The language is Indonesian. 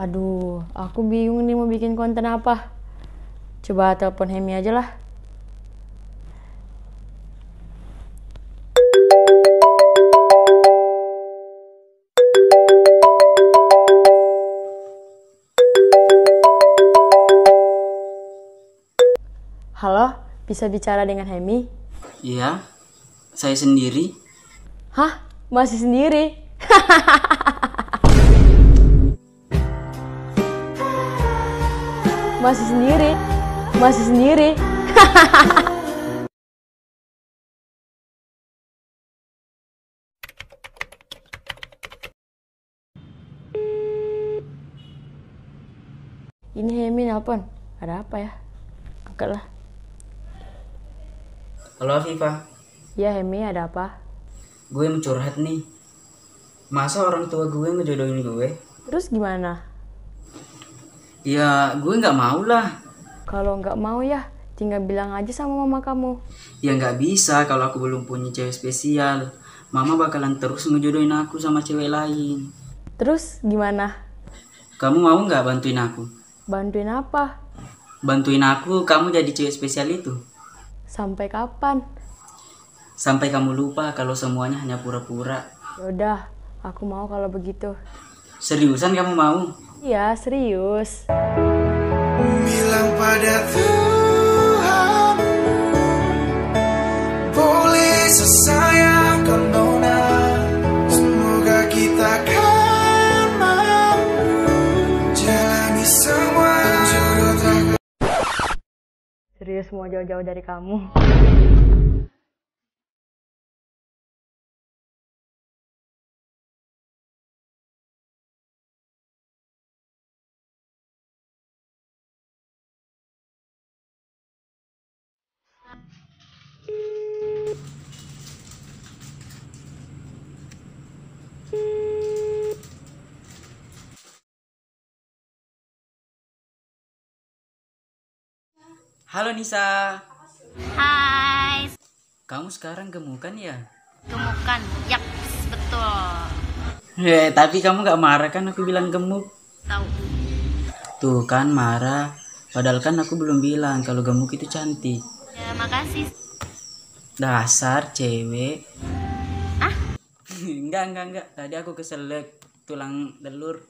Aduh, aku bingung nih mau bikin konten apa. Coba telepon Hemi aja lah. Halo, bisa bicara dengan Hemi? Iya, saya sendiri. Hah? Masih sendiri? Masih sendiri? Masih sendiri? Ini Hemi nelpon. Ada apa ya? Angkatlah. Halo Afifah, Ya Hemi, ada apa? gue mau curhat nih. Masa orang tua gue ngejodohin gue? Terus gimana? Ya gue nggak mau lah. Kalau nggak mau ya, tinggal bilang aja sama mama kamu. Ya nggak bisa kalau aku belum punya cewek spesial. Mama bakalan terus ngejodohin aku sama cewek lain. Terus gimana? Kamu mau nggak bantuin aku? Bantuin apa? Bantuin aku kamu jadi cewek spesial itu. Sampai kapan? Sampai kamu lupa kalau semuanya hanya pura-pura. Yaudah, aku mau kalau begitu. Seriusan kamu mau? Iya, serius. Bilang pada Tuhan, boleh sesayangkan nona. Semoga kita kan mampu jalani semua jodoh tak. Serius mau jauh-jauh dari kamu. Halo Nisa, Hai, kamu sekarang gemukan ya? gemukan. Yap, betul. Tapi kamu nggak marah kan aku bilang gemuk? Tahu. Tuh kan marah. Padahal kan aku belum bilang kalau gemuk itu cantik. Ya, makasih. Dasar cewek. Ah? Enggak. Tadi aku keselak tulang telur.